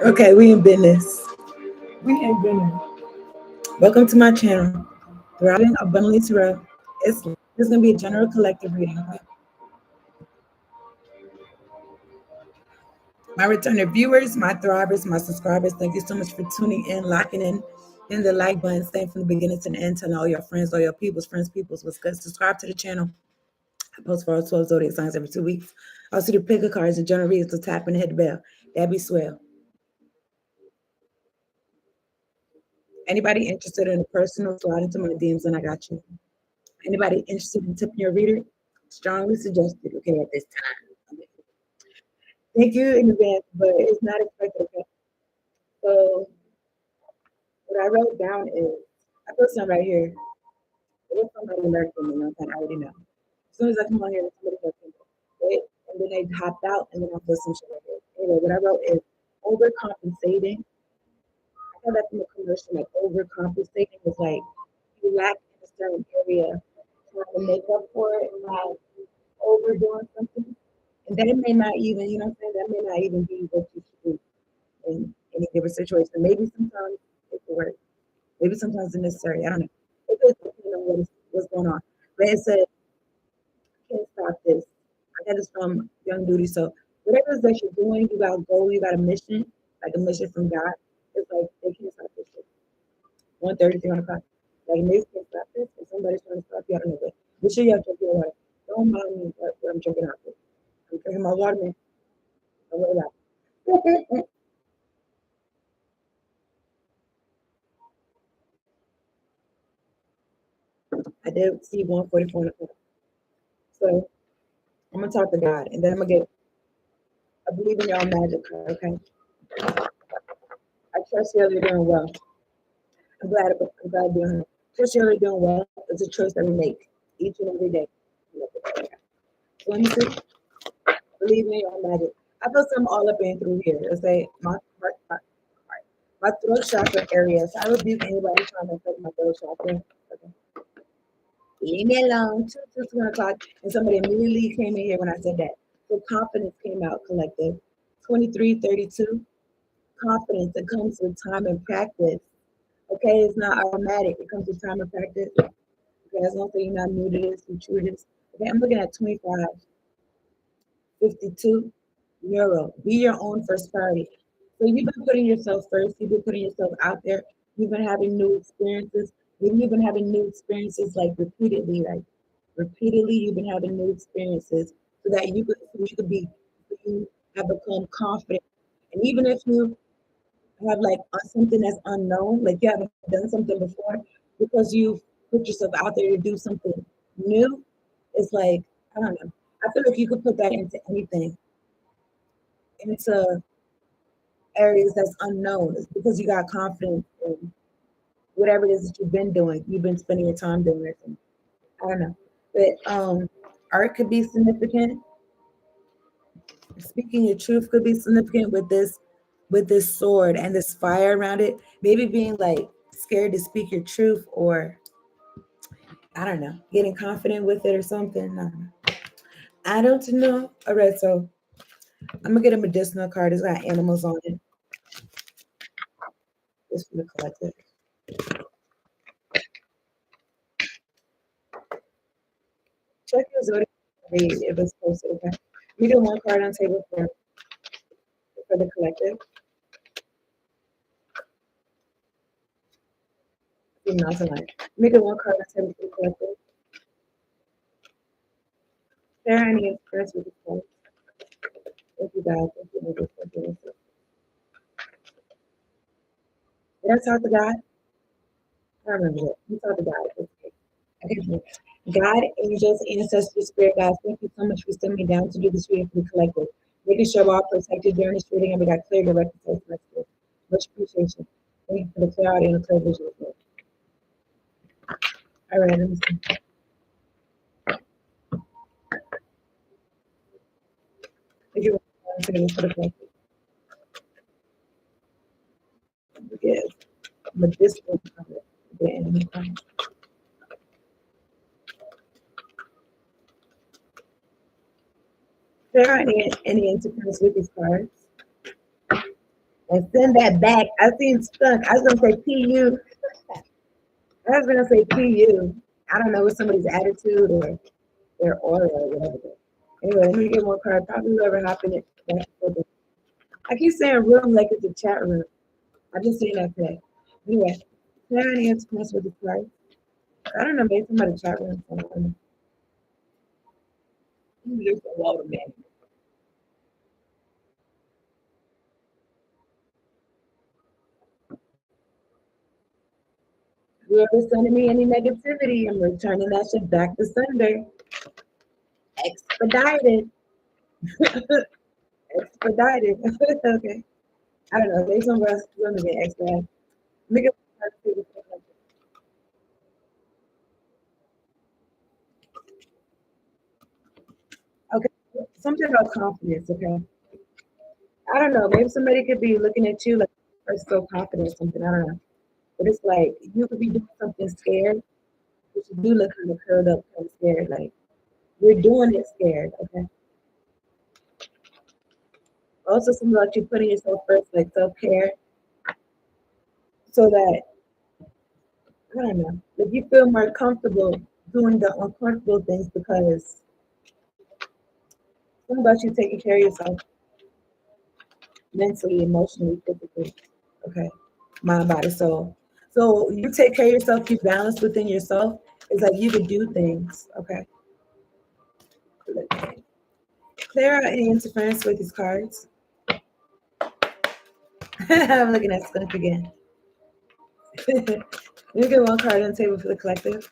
Okay, we in business. We ain't been Welcome to my channel, Thriving Abundantly Tarot. It's gonna be a general collective reading. Okay? My returning viewers, my thrivers, my subscribers, thank you so much for tuning in, locking in the like button, staying from the beginning to the end, telling all your friends, all your peoples, what's good. Subscribe to the channel. I post for all 12 zodiac signs every 2 weeks. Also do pick a cards and general readings, so tap and hit the bell. That'd be swell. Anybody interested in a personal, slide into my DMs and I got you. Anybody interested in tipping your reader? Strongly suggested, okay, at this time. Thank you in advance, but it's not expected, okay? So what I wrote down is, I put some right here. It was somebody learned from me, I already know. As soon as I come on here, somebody goes, right? And then they hopped out, and then I put some shit right here. Anyway, what I wrote is overcompensating. I got that from a commercial, like overcompensating is like you lack in a certain area, trying to make up for it, and like overdoing something. And that may not even, you know what I'm saying? That may not even be what you should do in any given situation. Maybe sometimes it will work. Maybe sometimes it's necessary. I don't know. It just depends on what's going on. But it said, can't stop this. I got this from Young Duty. So whatever it is that you're doing, you got a goal, you got a mission, like a mission from God. It's like they can't stop this shit. 1:33 on the clock. Like they can't stop this. If somebody's trying to stop you, I don't know. But be sure you have to drink your water. Don't mind me what I'm drinking out. I'm drinking my water, man. Don't worry about it. I did see 144 on the clock. So I'm gonna talk to God, and then I'm gonna get. I believe in y'all magic card. Okay. I trust y'all are doing well. I'm glad you're doing. Trust y'all are doing well. It's a choice that we make each and every day. So let me see. Believe in y'all magic. I feel something all up in through here. It's like my throat chakra area. So I rebuke anybody trying to affect my throat chakra. Okay. Leave me alone. 2 o'clock. And somebody immediately came in here when I said that. So confidence came out collective. 2332. Confidence that comes with time and practice. Okay, it's not automatic. It comes with time and practice. Okay, as long as you're not new to this, you true to this. Okay, I'm looking at 2552 euro. Be your own first priority. So you've been putting yourself first. You've been putting yourself out there. You've been having new experiences. Maybe you've been having new experiences like repeatedly. You've been having new experiences so that you have become confident. And even if you have like something that's unknown, like you haven't done something before, because you've put yourself out there to do something new, it's like, I don't know. I feel like you could put that into anything, into areas that's unknown. It's because you got confidence in whatever it is that you've been doing. You've been spending your time doing it. And I don't know. But art could be significant. Speaking your truth could be significant with this sword and this fire around it. Maybe being like scared to speak your truth, or I don't know, getting confident with it or something. I don't know. All right, so I'm gonna get a medicinal card. It's got animals on it. Just for the collective. Check your zodiac read if it's posted. Okay. We do one card on table for the collective. Not tonight. We do one card on table for the collective. Share any experience with the phone. Thank you guys. Thank you for doing this. Did I talk to God? I remember that. You talked to God. Okay. God, angels, ancestors, spirit guides, thank you so much for sending me down to do this reading for the collective. Making sure we're all protected during this reading and we got clear direct messages. Much appreciation. Thank you for the clarity and the clear vision. All right, let me see. Thank you for the collective. Yes. Medicinal cover. The enemy comes. There are any interference with these cards. and send that back. I seen skunk. I was gonna say PU. I was gonna say PU. I don't know, with somebody's attitude or their aura or whatever. Anyway, let me get one card. Probably whoever hop in it. I keep saying room like it's a chat room. I just seen that today. Anyway, can I answer with the card? I don't know, maybe somebody chat room. I don't know. There's a lot of men. Whoever's sending me any negativity, I'm returning that shit back to Sunday. Expedited. Expedited. Okay. I don't know. There's some rest. Let me get expedited. Let me get okay. Something about confidence. Okay. I don't know. Maybe somebody could be looking at you like you're so confident or something. I don't know. But it's like you could be doing something scared, but you do look kind of curled up, kind of scared. Like you're doing it scared. Okay. Also, something about you putting yourself first, like self care, so that I don't know. If you feel more comfortable doing the uncomfortable things because something about you taking care of yourself mentally, emotionally, physically. Okay. Mind, body, soul. So you take care of yourself, keep balance within yourself. It's like you can do things. Okay. Clear out any interference with these cards. I'm looking at skunk again. You get one card on the table for the collective.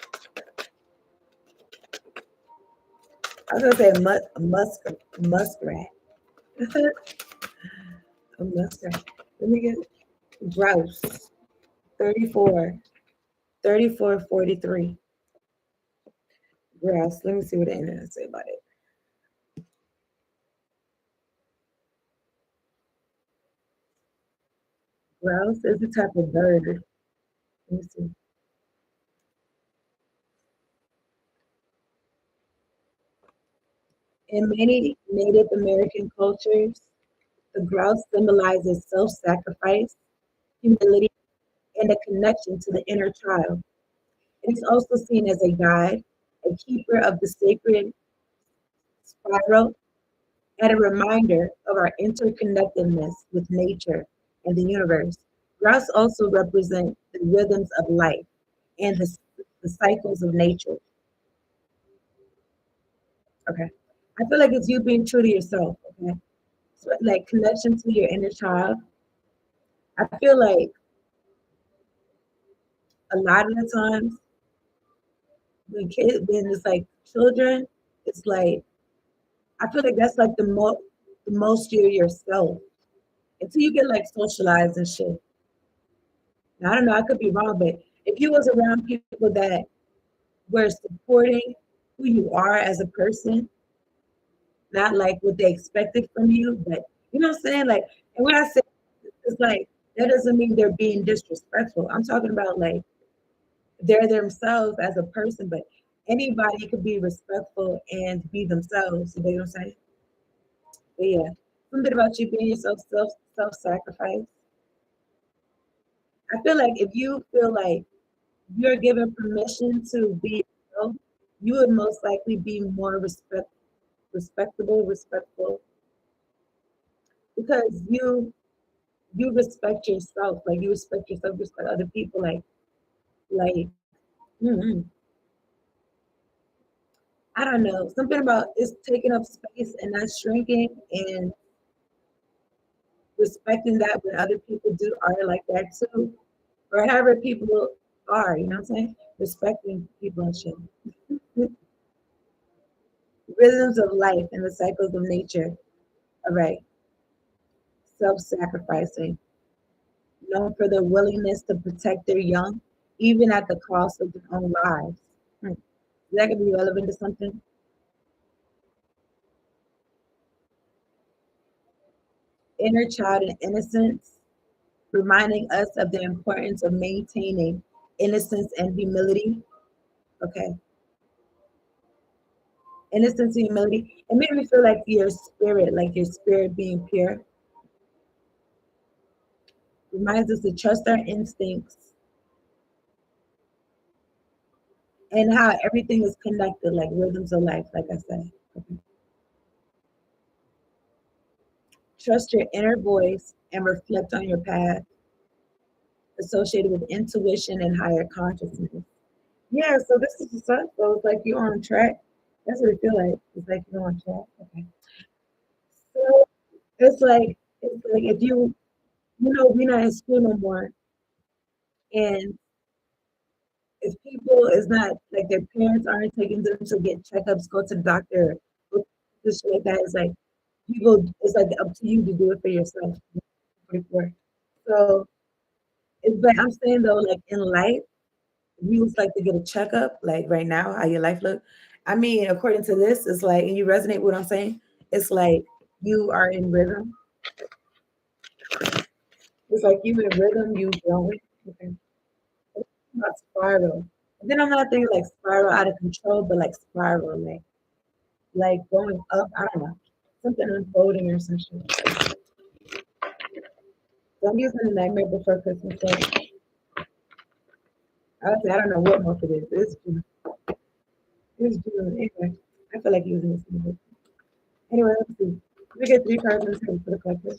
I was gonna say muskrat. A muskrat. Let me get grouse. 34. 3443. Grouse. Let me see what the internet say about it. Grouse is a type of bird. Let me see. In many Native American cultures, the grouse symbolizes self-sacrifice, humility, and a connection to the inner child. It is also seen as a guide, a keeper of the sacred spiral, and a reminder of our interconnectedness with nature and the universe. Grouse also represent the rhythms of life and the cycles of nature. Okay. I feel like it's you being true to yourself. Okay. So, like connection to your inner child. I feel like a lot of the times when it's like children, it's like I feel like that's like the most you're yourself until you get like socialized and shit. Now, I don't know, I could be wrong, but if you was around people that were supporting who you are as a person, not like what they expected from you, but you know what I'm saying? Like, and when I say it's like that doesn't mean they're being disrespectful. I'm talking about like they're themselves as a person, but anybody could be respectful and be themselves. You know what I'm saying? But yeah, something about you being yourself, self-sacrifice. I feel like if you feel like you're given permission to be yourself, you would most likely be more respectful, because you respect yourself, like you respect yourself, respect other people, like mm, I don't know, something about it's taking up space and not shrinking and respecting that when other people do are like that too, or however people are, you know what I'm saying? Respecting people and shit. Rhythms of life and the cycles of nature. All right. Self-sacrificing, known for their willingness to protect their young, even at the cost of their own lives. Hmm. That could be relevant to something. Inner child and innocence, reminding us of the importance of maintaining innocence and humility. Okay. Innocence and humility. It made me feel like your spirit being pure. reminds us to trust our instincts and how everything is connected, like rhythms of life, like I said. Okay. Trust your inner voice and reflect on your path associated with intuition and higher consciousness. Yeah, so this is the sun. So it's like you're on track. That's what it feels like. It's like you're on track. Okay. So it's like if we're not in school no more, and if people is not like their parents aren't taking them to get checkups, go to the doctor, go this shit like that, it's like people. It's like up to you to do it for yourself. 44. So, but I'm saying though, like in life, if you was like to get a checkup, like right now, how your life look. I mean, according to this, it's like, and you resonate with what I'm saying. It's like you are in rhythm. It's like you in rhythm, you growing. Okay. It's not spiral. And then I'm not thinking like spiral out of control, but like spiral, like going up. I don't know, something unfolding or some shit. So I'm using the Nightmare Before Christmas. So I don't know what month it is. It's June. It's June. Anyway, I feel like using this one. Anyway, let's see. We get 3 cards on the table for the collector.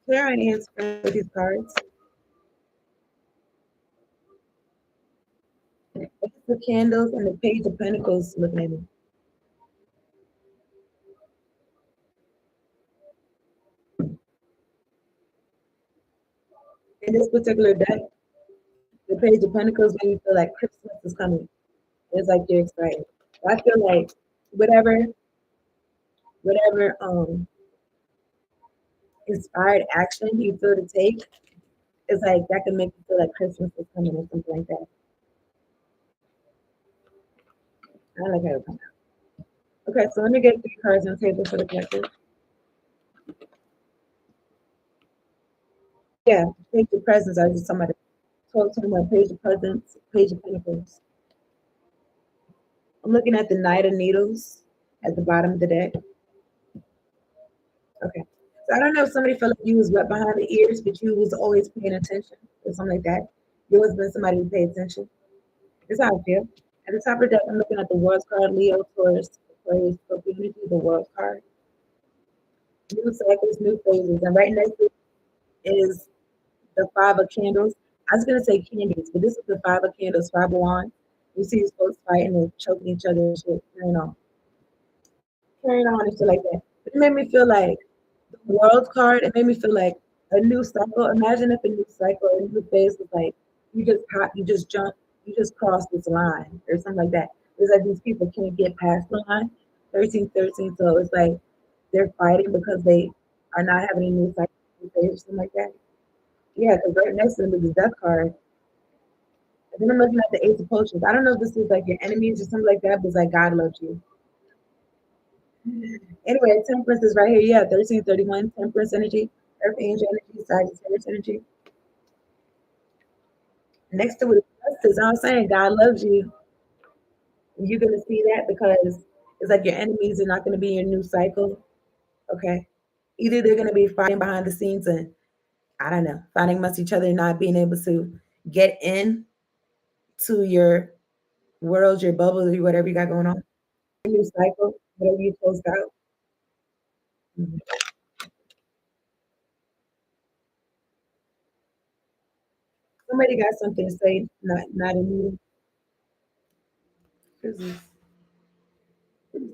Clear and answer with these cards. It's the candles and the Page of Pentacles looking at me. In this particular deck, the Page of Pentacles made me feel like Christmas is coming. It's like you're excited. I feel like whatever, whatever inspired action you feel to take, it's like that can make you feel like Christmas is coming or something like that. I like how it comes out. Okay, so let me get 3 cards on the table for the collective. Yeah, Page of Presents. I was just talking about Page of Presents, Page of Pentacles. I'm looking at the Knight of Needles at the bottom of the deck. Okay. So I don't know if somebody felt like you was wet behind the ears, but you was always paying attention or something like that. You always been somebody who paid attention. That's how I feel. At the top of the deck, I'm looking at the World's card, Leo, Taurus, Aquarius, Scorpio, Energy, the World card. New cycles, new phases. And right next to it is the Five of Candles. I was gonna say candies, but this is the Five of Candles, Five of Wands. You see these folks fighting and choking each other and shit, carrying on and shit like that. It made me feel like the World card. It made me feel like a new cycle. Imagine if a new cycle, a new phase was like you just jump, you just cross this line or something like that. It's like these people can't get past the line, 13, 13. So it's like they're fighting because they are not having a new cycle phase or something like that. Yeah, because right next to them is the Death card. And then I'm looking at the Ace of Potions. I don't know if this is like your enemies or something like that, but it's like God loves you. Anyway, Temperance is right here. Yeah, 1331, Temperance energy, Earth Angel energy, Sagittarius energy. Next to it is Justice. I'm saying God loves you. You're gonna see that because it's like your enemies are not gonna be in your new cycle. Okay. Either they're gonna be fighting behind the scenes and I don't know, fighting amongst each other and not being able to get in to your world, your bubble, or whatever you got going on. Your new cycle, whatever you closed out. Mhm. Somebody got something to say, not in meeting. This is okay,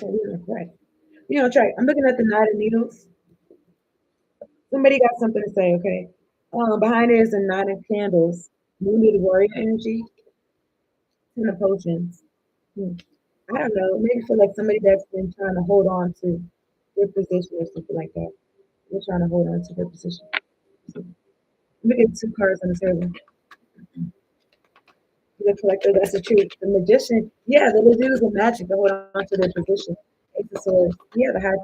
we're on track. We're on track. I'm looking at the Knight of Needles. Somebody got something to say, okay? Behind there is a Knight of Candles, Wounded Warrior energy, Ten of Potions. Hmm. I don't know. Maybe feel like somebody that's been trying to hold on to their position or something like that. They're trying to hold on to their position. Look at 2 cards on the table. The collector, that's the truth. The magician, yeah, they will use the magic to hold on to their position. It's the sword. Yeah, the high.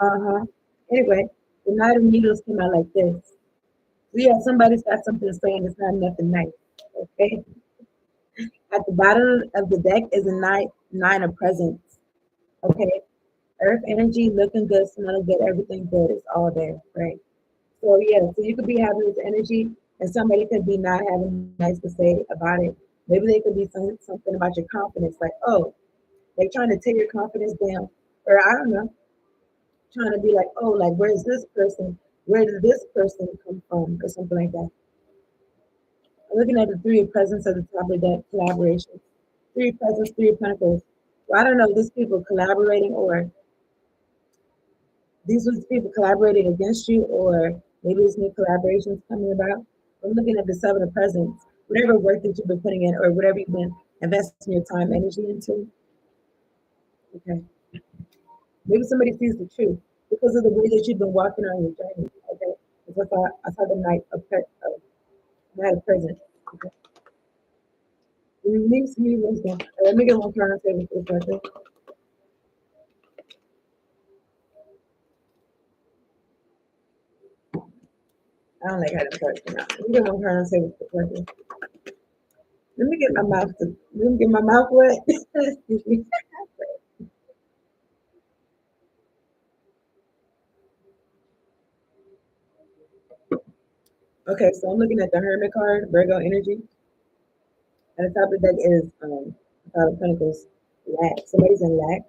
Uh-huh. Anyway, the Knight of Needles came out like this. So yeah, somebody's got something to say and it's not nothing nice. Okay. At the bottom of the deck is a nine of presents. Okay. Earth energy, looking good, smelling good, everything good is all there, right? So yeah, so you could be having this energy, and somebody could be not having nice to say about it. Maybe they could be saying something about your confidence, like, oh, they're trying to tear your confidence down, or I don't know, trying to be like, oh, like where's this person? Where did this person come from, or something like that. I'm looking at the three of presents at the top of that collaboration. Three of presents, three of pentacles. Well, I don't know, these people collaborating, or these was people collaborating against you, or maybe there's new collaborations coming about. I'm looking at the seven of presents. Whatever work that you've been putting in, or whatever you've been investing your time, energy into. Okay. Maybe somebody sees the truth because of the way that you've been walking on your journey. Okay. Because I saw the night of present. Okay. Release me wisdom. Let me get one card and say this for the person. I don't like how the cards come out. Let me get one card and say this for the person. Let me get my mouth wet. Excuse me. Okay, so I'm looking at the Hermit card, Virgo energy. At the top of the deck is Five of Pentacles, lack. Somebody's in lack.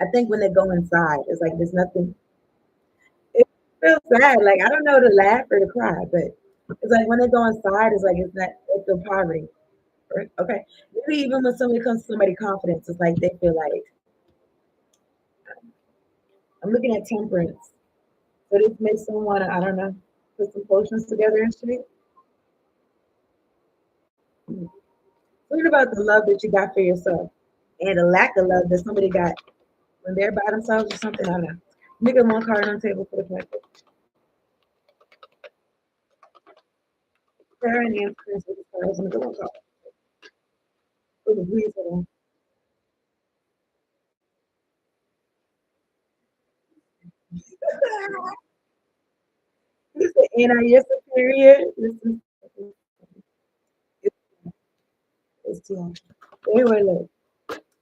I think when they go inside, it's like there's nothing. It feels sad. Like I don't know to laugh or to cry, but it's like when they go inside, it's like it's not. They feel poverty. Right? Okay, maybe even when somebody comes to somebody confidence, it's like they feel like I'm looking at temperance. So this makes someone wanna, I don't know, put some potions together and shit. Think about the love that you got for yourself and the lack of love that somebody got when they're by themselves or something. I don't know. Make one card on the table for the collective. Prayer and answers with the cards. Make one card for the reason. This is the anti superior. This is it's too long. Anyway, look.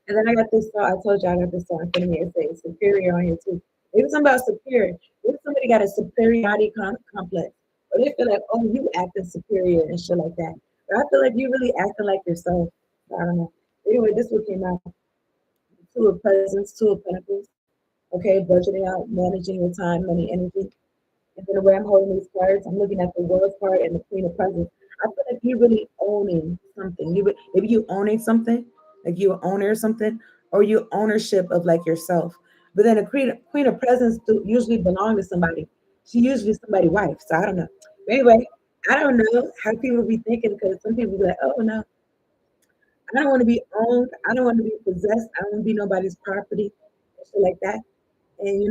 And then I got this thought. I told you I got this thought in front of me. It says superior on here too. Maybe something about superior. Maybe somebody got a superiority complex. Or they feel like, oh, you acting superior and shit like that. But I feel like you really acting like yourself. I don't know. Anyway, this one came out. Two of presents, two of pentacles. Okay, budgeting out, managing your time, money, energy. And then the way I'm holding these cards, I'm looking at the world card and the queen of presents. I feel like you're really owning something. Maybe you owning something, like you owner or something, or you ownership of like yourself. But then a queen of presents usually belong to somebody. She usually somebody's wife. So I don't know. But anyway, I don't know how people be thinking because some people be like, oh no, I don't want to be owned. I don't want to be possessed. I don't want to be nobody's property, and shit like that. And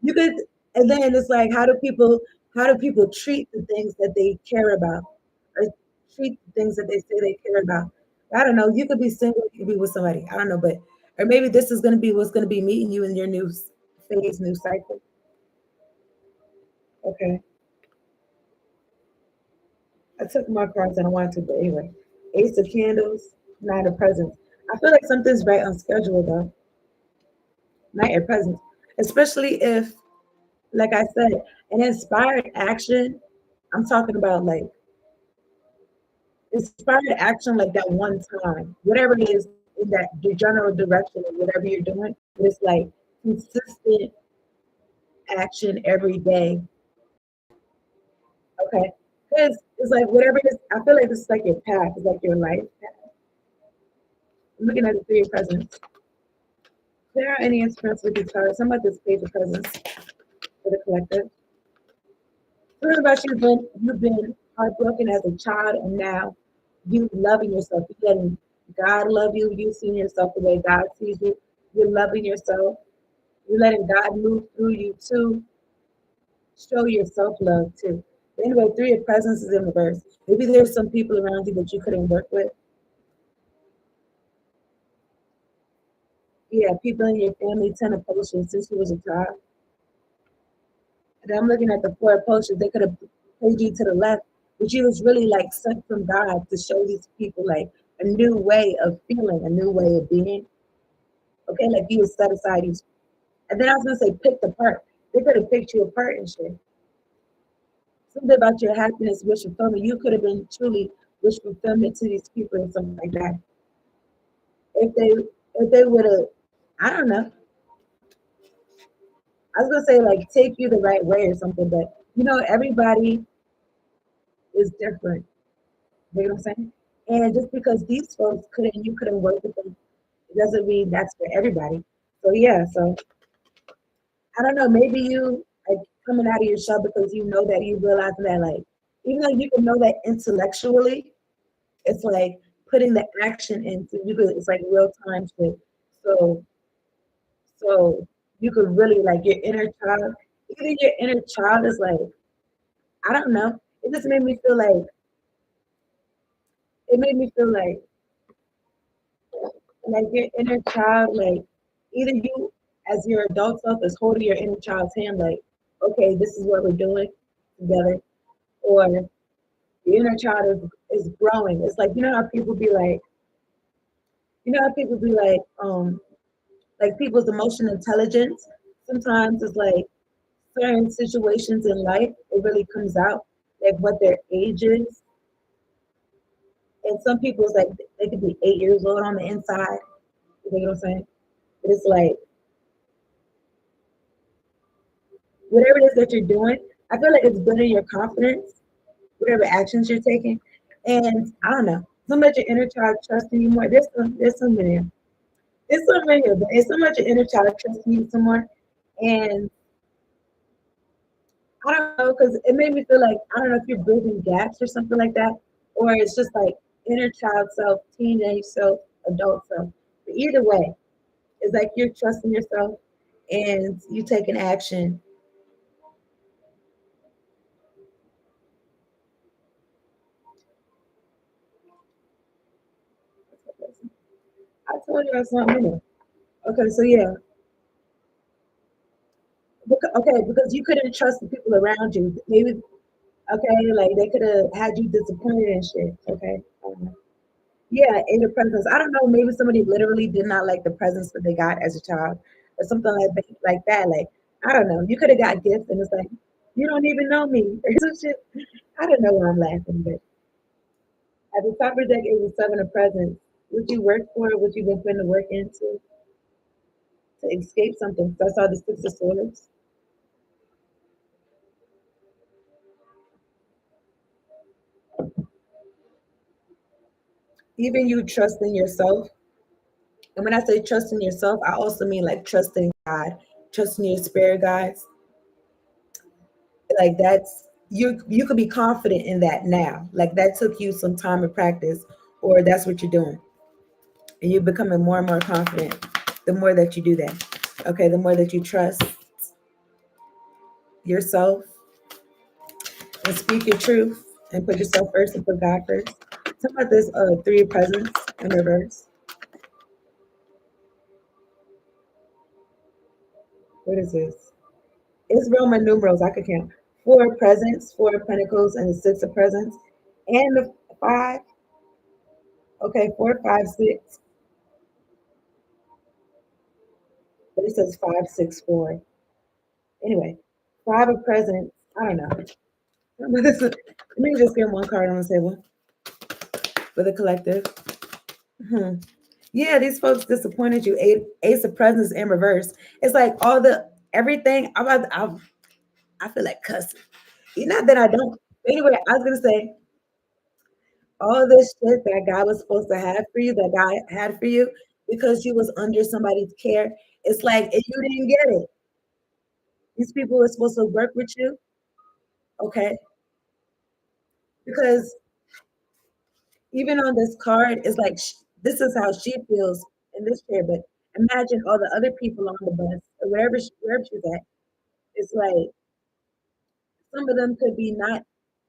you could, and then it's like how do people treat the things that they care about, or treat the things that they say they care about. I don't know. You could be single, you could be with somebody. I don't know, but or maybe this is going to be what's going to be meeting you in your new phase, new cycle. Okay, I took my cards and I wanted to, but anyway, Ace of Candles, Nine of Presents. I feel like something's right on schedule though. Night of Presents, especially if, like I said, an inspired action. I'm talking about like inspired action like that one time, whatever it is in that the general direction of whatever you're doing, it's like consistent action every day. Okay. Because it's like whatever it is, I feel like this is like your path, it's like your life path. I'm looking at the three of presents. There are any instruments with these cards. Some of this page of presents for the collective. Something about you've been heartbroken as a child, and now you loving yourself. You're letting God love you. You seeing yourself the way God sees you. You're loving yourself. You're letting God move through you to show your self love too. Anyway, three of presence is in reverse. Maybe there's some people around you that you couldn't work with. Yeah, people in your family, 10 of potions since you was a child. And I'm looking at the four of potions. They could have pulled you to the left, but you was really like sent from God to show these people like a new way of feeling, a new way of being. Okay, like you was set aside these, and then I was gonna say picked apart. They could have picked you apart and shit. Something about your happiness, wish fulfillment. You could have been truly wish fulfillment to these people and something like that. If they would have, I don't know. I was gonna say like take you the right way or something, but everybody is different. You know what I'm saying? And just because these folks couldn't, you couldn't work with them, it doesn't mean that's for everybody. So yeah, so I don't know. Maybe you like coming out of your shell because you know that you realize that like even though you can know that intellectually, it's like putting the action into you could it's like real time shit. So so you could really like your inner child, either your inner child is like, I don't know. It just made me feel like it made me feel like your inner child, like either you as your adult self is holding your inner child's hand, like, okay, this is what we're doing together, or the inner child is growing. It's like how people be like, like people's emotional intelligence. Sometimes it's like certain situations in life, it really comes out like what their age is. And some people's like they could be 8 years old on the inside. You know what I'm saying? But it's like whatever it is that you're doing, I feel like it's building your confidence, whatever actions you're taking. And I don't know, so much your inner child trusting you more. There's some in here. There's some in here, but it's so much your inner child trusting you some more. And I don't know, because it made me feel like I don't know if you're bridging gaps or something like that, or it's just like inner child self, teenage self, adult self. But either way, it's like you're trusting yourself and you taking action. I told you that's not me. Okay, so yeah, okay, because you couldn't trust the people around you. Maybe okay, like they could have had you disappointed and shit. Okay, I don't know. Yeah, in the presence. I don't know. Maybe somebody literally did not like the presents that they got as a child, or something like that. Like I don't know. You could have got gifts, and it's like you don't even know me or some shit. I don't know why I'm laughing, but at the top of the deck is a seven of presents. Would you work for it? Would you been putting the work into to escape something? So I saw the six of swords. Even you trusting yourself. And when I say trusting yourself, I also mean like trusting God, trusting your spirit guides. Like that's you could be confident in that now. Like that took you some time to practice, or that's what you're doing. And you're becoming more and more confident the more that you do that. Okay, the more that you trust yourself and speak your truth and put yourself first and put God first. Talk about this three of presents in reverse. What is this? It's Roman numerals. I could count. Four presents, four of pentacles, and the six of presents. And the five. Okay, four, five, six. But it says five, six, four. Anyway, five of presents. I don't know. Let me just get one card on the table for the collective. Hmm. Yeah, these folks disappointed you. Ace of presents in reverse. It's like all the everything. I feel like cussing. Not that I don't. Anyway, I was gonna say all this shit that God was supposed to have for you, that God had for you, because you was under somebody's care. It's like if you didn't get it. These people were supposed to work with you, okay? Because even on this card, it's like this is how she feels in this chair. But imagine all the other people on the bus or wherever she's at. It's like some of them could be not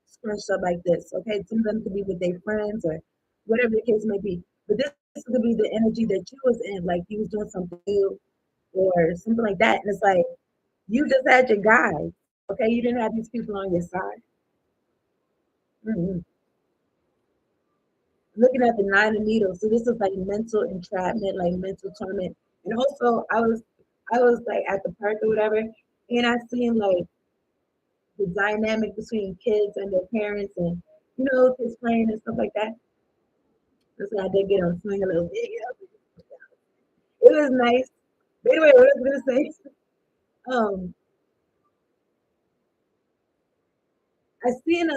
scrunched up like this. Okay, some of them could be with their friends or whatever the case may be. But this could be the energy that you was in, like you was doing something new or something like that. And it's like you just had your guys. Okay, you didn't have these people on your side. Mhm. Looking at the nine of needles. So this is like mental entrapment, like mental torment. And also I was like at the park or whatever, and I seen like the dynamic between kids and their parents and kids playing and stuff like that. So I did get on swing a little bit. It was nice. But anyway, what I was gonna say, um, I seen a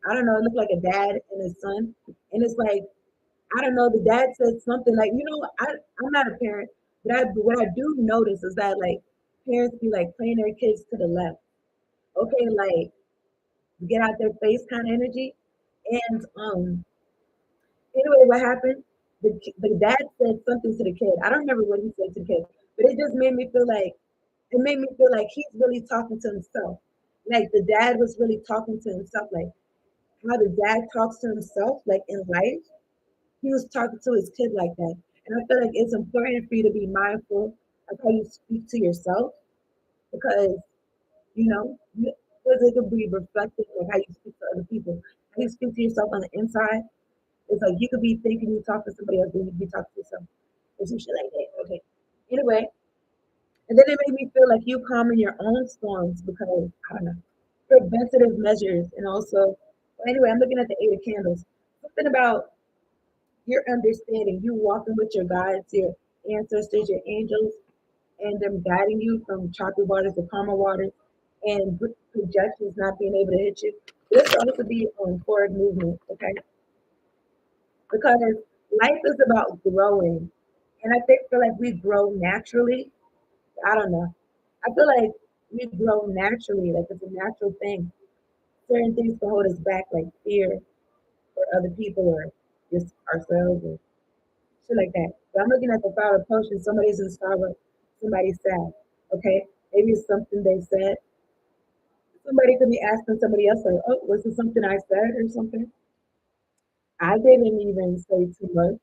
I don't know, it looked like a dad and his son, and it's like I don't know. The dad said something like, I'm not a parent, but what I do notice is that like parents be like playing their kids to the left. Okay, like get out their face kind of energy. And anyway, what happened? The dad said something to the kid. I don't remember what he said to the kid, but it just made me feel like he's really talking to himself. Like the dad was really talking to himself, like how the dad talks to himself, like in life. He was talking to his kid like that. And I feel like it's important for you to be mindful of how you speak to yourself because, because it could be reflective of how you speak to other people. How you speak to yourself on the inside, it's like you could be thinking you talk to somebody else, but you could be talking to yourself or some shit like that. Okay. Anyway, and then it made me feel like you calming your own storms because, I don't know, preventative measures. And also, well, anyway, I'm looking at the Eight of Candles. Something about your understanding, you walking with your guides, your ancestors, your angels, and them guiding you from choppy waters to calmer waters, and projections not being able to hit you. This will also be on forward movement, okay? Because life is about growing, and I think feel like we grow naturally. I don't know. I feel like we grow naturally, like it's a natural thing. Certain things can hold us back, like fear for other people or just ourselves or shit like that. But I'm looking at the file of potions. Somebody's in Starbucks. Somebody's sad. Okay, maybe it's something they said. Somebody could be asking somebody else, like, "Oh, was it something I said or something?" I didn't even say too much.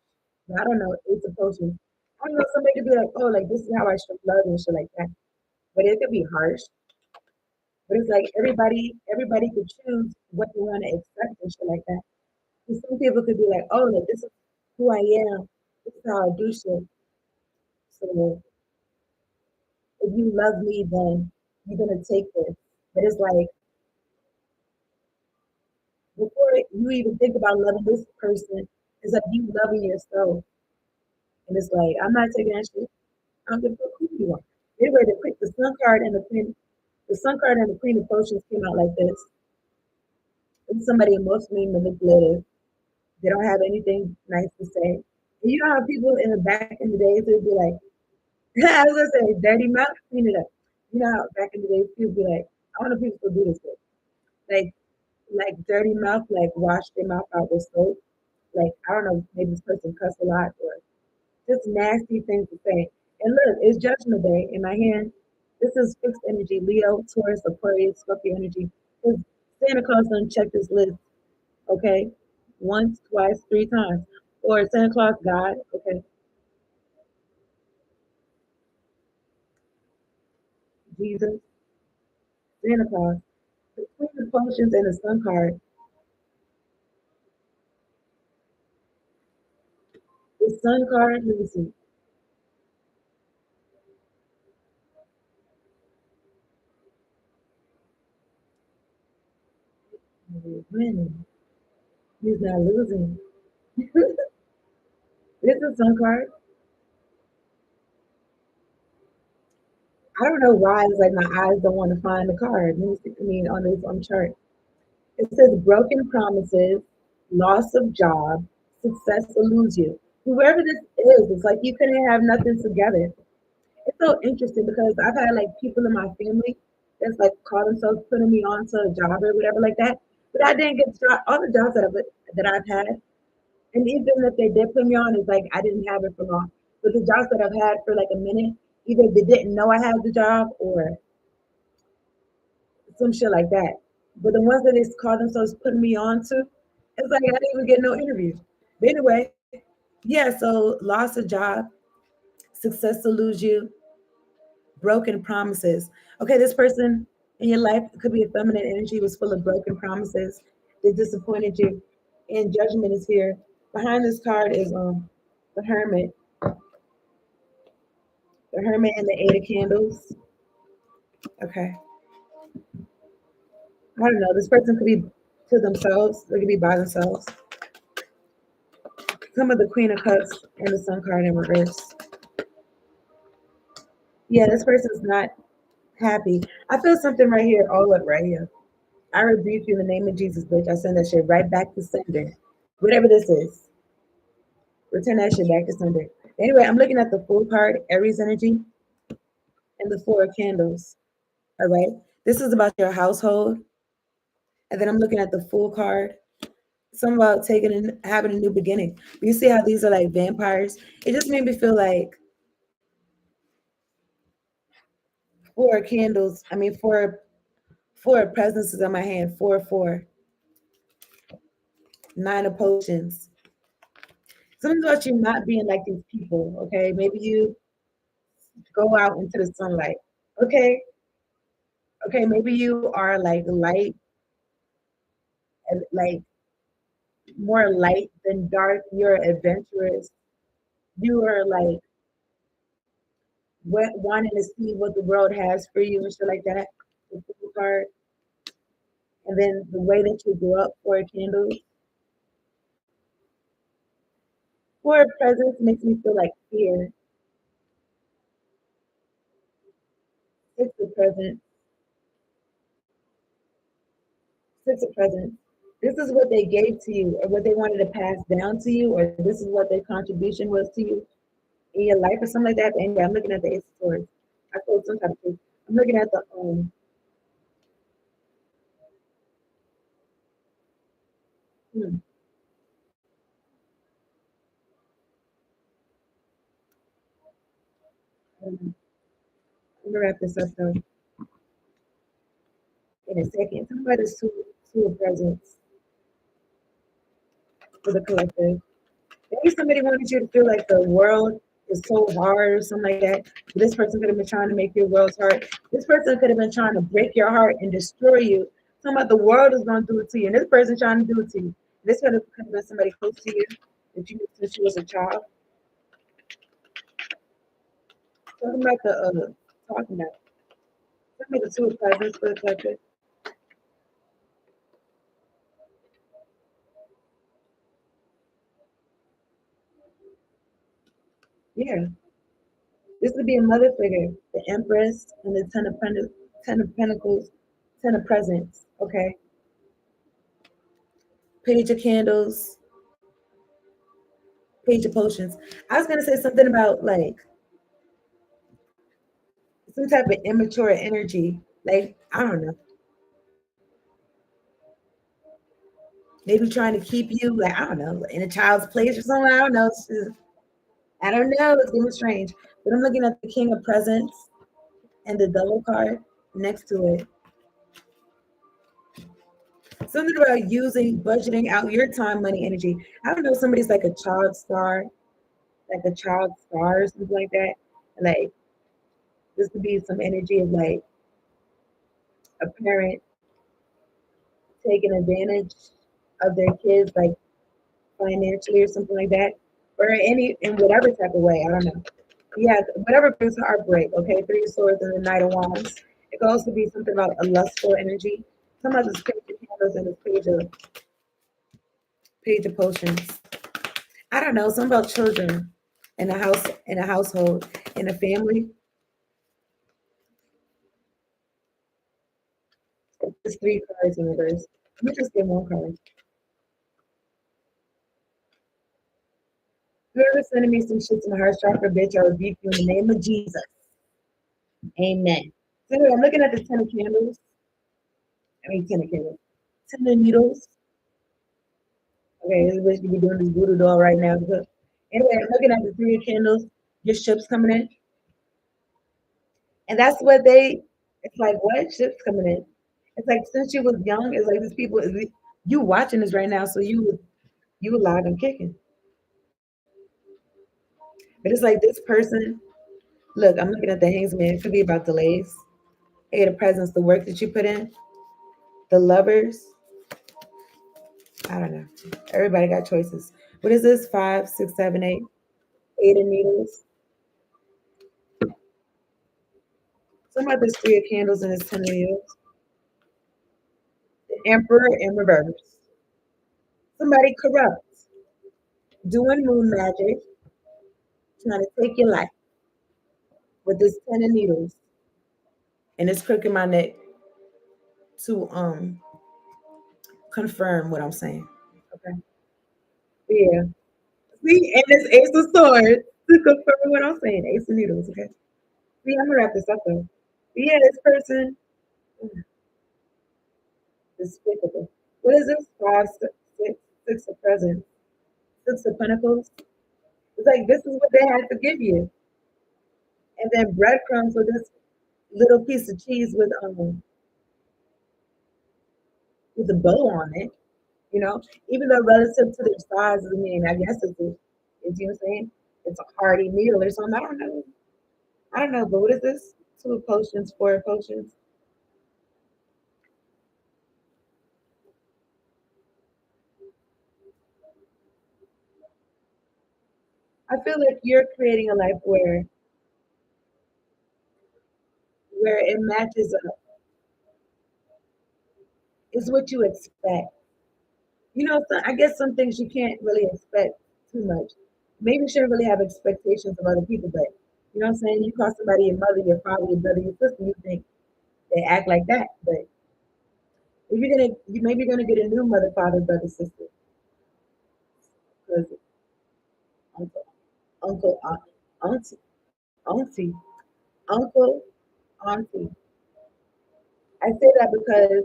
But I don't know. It's a potion. I don't know. Somebody could be like, "Oh, like this is how I show love and shit like that." But it could be harsh. But it's like everybody could choose what they want to accept and shit like that. 'Cause some people could be like, "Oh, like this is who I am. This is how I do shit." So if you love me, then you're gonna take this. But it's like before you even think about loving this person, it's like you loving yourself. And it's like, I'm not taking that shit. I don't give a fuck who you are. Anyway, the sun card and the sun card and the queen of potions came out like this. It's somebody emotionally manipulative. They don't have anything nice to say. And you know how people in the back in the days would be like, I was gonna say, dirty mouth, clean it up. You know how back in the days people be like, I want to people to do this with. Like dirty mouth, like wash their mouth out with soap. Like I don't know, maybe this person cuss a lot or just nasty things to say. And look, it's Judgment Day in my hand. This is fixed energy, Leo, Taurus, Aquarius, Scorpio energy. 'Cause Santa Claus done check this list, okay? Once, twice, three times. Or Santa Claus God, okay? Jesus, Santa Claus. The Queen of Potions and the Sun card. The Sun card, let me see. He's winning. He's not losing. This is Sun card. I don't know why it's like my eyes don't want to find the card. Let me see, I mean, on this chart. It says broken promises, loss of job, success will lose you. Whoever this is, it's like you couldn't have nothing together. It's so interesting because I've had like people in my family that's like call themselves putting me on to a job or whatever like that. But I didn't get all the jobs that I've had, and even if they did put me on, it's like I didn't have it for long. But the jobs that I've had for like a minute, either they didn't know I had the job or some shit like that. But the ones that they call themselves putting me on to, it's like I didn't even get no interviews. But anyway, yeah, so lost a job, success to lose you, broken promises. Okay, this person In your life, it could be a feminine energy was full of broken promises that disappointed you, and judgment is here. Behind this card is the Hermit, the Hermit and the Eight of Candles. Okay, I don't know. This person could be to themselves. They could be by themselves. Some of the Queen of Cups and the Sun card in reverse. Yeah, this person's not happy. I feel something right here, all up right here. I rebuke you in the name of Jesus, bitch. I send that shit right back to sender. Whatever this is, return that shit back to sender. Anyway, I'm looking at the full card, Aries energy, and the Four of Candles. All right. This is about your household. And then I'm looking at the full card. Something about taking and having a new beginning. You see how these are like vampires? It just made me feel like four candles. I mean, four presences on my hand. Four. Nine of potions. Something about you not being like these people. Okay. Maybe you go out into the sunlight. Okay. Okay. Maybe you are like light, like more light than dark. You're adventurous. You are like wanting to see what the world has for you and shit like that. The Fool card, and then the way that you grew up, four candles. Four presents makes me feel like fear. Six of presents. Six of presents. This is what they gave to you, or what they wanted to pass down to you, or this is what their contribution was to you in your life, or something like that. But anyway, I'm looking at the Ace of Swords. I told some type of thing. I'm looking at the hmm, I'm gonna wrap this up though in a second. Talk about this two of presents for the collective. Maybe somebody wanted you to feel like the world is so hard or something like that. This person could have been trying to make your world hard. This person could have been trying to break your heart and destroy you. Talking about the world is going to do it to you, and this person trying to do it to you. This could have been somebody close to you that you knew since you was a child. Talking about talking about the two of presents for the collective. Yeah, this would be a mother figure, the Empress and the Ten of Pentacles, Ten of Presents. Okay, Page of Candles, Page of Potions. I was gonna say something about like some type of immature energy. Like, I don't know, maybe trying to keep you like, I don't know, in a child's place or something. I don't know. I don't know. It's getting strange. But I'm looking at the King of Presents and the Double card next to it. Something about using budgeting out your time, money, energy. I don't know. Somebody's like a child star, like a child star or something like that. Like this could be some energy of like a parent taking advantage of their kids, like financially or something like that, or any in whatever type of way. I don't know. Yeah, whatever brings heartbreak. Okay, Three of Swords and the Knight of Wands. It could also be something about a lustful energy. Sometimes it's Page of Candles and it's Page of Potions. I don't know. Something about children in a house, in a household, in a family. There's three cards in reverse. Let me just get one card. Whoever's sending me some shit to my heart chakra, bitch, I rebuke you in the name of Jesus. Amen. So anyway, I'm looking at the Ten of Candles. I mean, Ten of Candles. Ten of Needles. Okay, this bitch could be doing this voodoo doll right now. But anyway, I'm looking at the Three of Candles. Your ships coming in. And that's what it's like, what? Ships coming in. It's like, since you was young, it's like these people, you watching this right now, so you alive and kicking. But it's like this person, look, I'm looking at the Hangsman. It could be about delays. Eight of Presents, the work that you put in. The Lovers, I don't know. Everybody got choices. What is this? Five, six, seven, eight. Eight of Needles. Some of this Three of Candles and this Ten of Needles. The Emperor in reverse. Somebody corrupt, doing moon magic, trying to take your life with this Ten of Needles, and it's crooking my neck to confirm what I'm saying. Okay. Yeah. See, and it's Ace of Swords to confirm what I'm saying. Ace of Needles. Okay. See, I'm gonna wrap this up though. But yeah, this person, despicable. What is this? Five, six of presents, six of pentacles. It's like this is what they had to give you, and then breadcrumbs with this little piece of cheese with a bow on it. You know, even though relative to their size, I mean, I guess it's you know what I'm saying? It's a hearty meal or something. I don't know. I don't know, but what is this? Two of potions, four of potions. I feel like you're creating a life where it matches up. Is what you expect. You know, so I guess some things you can't really expect too much. Maybe you shouldn't really have expectations of other people, but you know what I'm saying? You call somebody your mother, your father, your brother, your sister, you think they act like that. But if you maybe you're gonna get a new mother, father, brother, sister, cousin, uncle, aunt, auntie, auntie, uncle, auntie. I say that because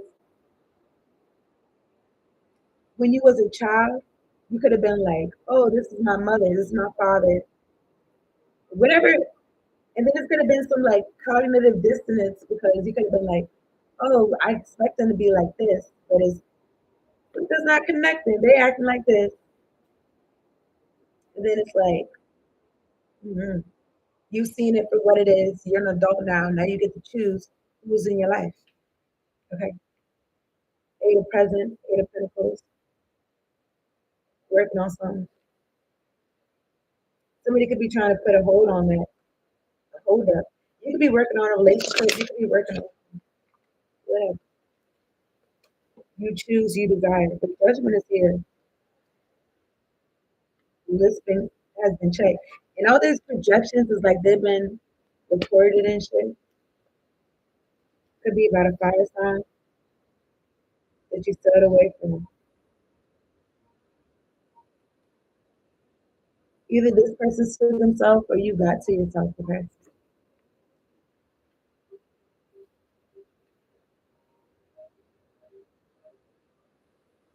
when you was a child, you could have been like, "Oh, this is my mother, this is my father," whatever. And then it's could have been some like cognitive dissonance because you could have been like, "Oh, I expect them to be like this," but it's just not connecting. They acting like this, and then it's like, mhm. You've seen it for what it is. You're an adult now. Now you get to choose who's in your life. Okay. Eight of presents, eight of pentacles, working on something. Somebody could be trying to put a hold on that, a hold up. You could be working on a relationship. You could be working on whatever. You choose, you desire. The judgment is here. Listing has been checked. And all these projections is like they've been recorded and shit. Could be about a fire sign that you stayed away from. Either this person to themselves or you got to yourself, okay?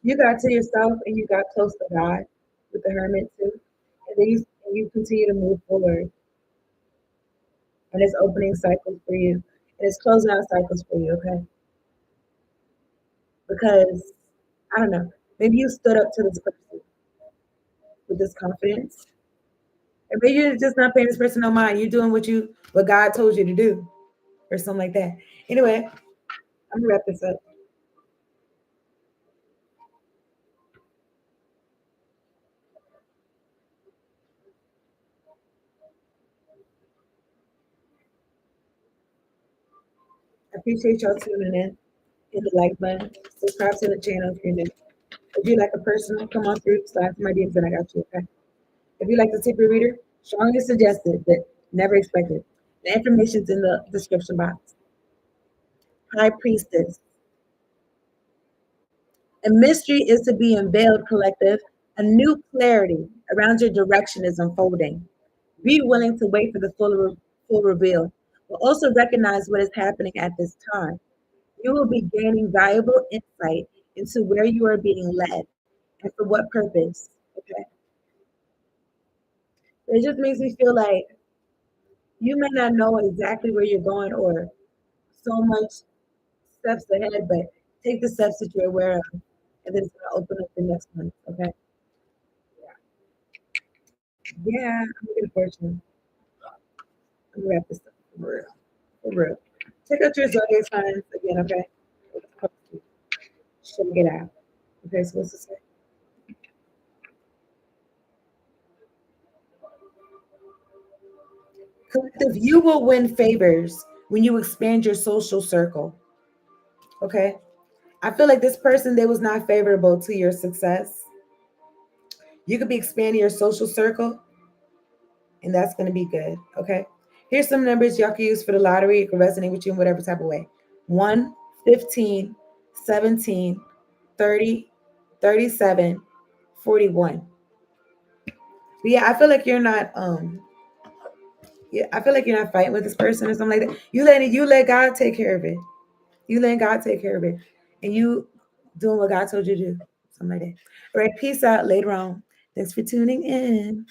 You got to yourself and you got close to God with the hermit too. And then you continue to move forward. And it's opening cycles for you. And it's closing out cycles for you, okay? Because I don't know, maybe you stood up to this person with this confidence. And maybe you're just not paying this person no mind. You're doing what God told you to do, or something like that. Anyway, I'm gonna wrap this up. I appreciate y'all tuning in. Hit the like button. Subscribe to the channel if you're new. If you like a personal, come on through, slide to my DMs and I got you, okay? If you like the tip your reader, strongly suggested, but never expected. The information's in the description box. High Priestess. A mystery is to be unveiled, collective. A new clarity around your direction is unfolding. Be willing to wait for the full reveal, but also recognize what is happening at this time. You will be gaining valuable insight into where you are being led and for what purpose. Okay. It just makes me feel like you may not know exactly where you're going or so much steps ahead, but take the steps that you're aware of, and then it's gonna open up the next one. Okay. Yeah, I'm looking forward to. I'm gonna wrap this up for real. For real. Check out your zodiac signs again, okay? Check it out. Okay, so what's it say? Collective, you will win favors when you expand your social circle. Okay. I feel like this person, they was not favorable to your success. You could be expanding your social circle, and that's going to be good. Okay. Here's some numbers y'all can use for the lottery. It can resonate with you in whatever type of way. 1, 15, 17, 30, 37, 41. But yeah, I feel like you're not yeah, I feel like you're not fighting with this person or something like that. You let God take care of it. You let God take care of it. And you doing what God told you to do. Something like that. All right, peace out later on. Thanks for tuning in.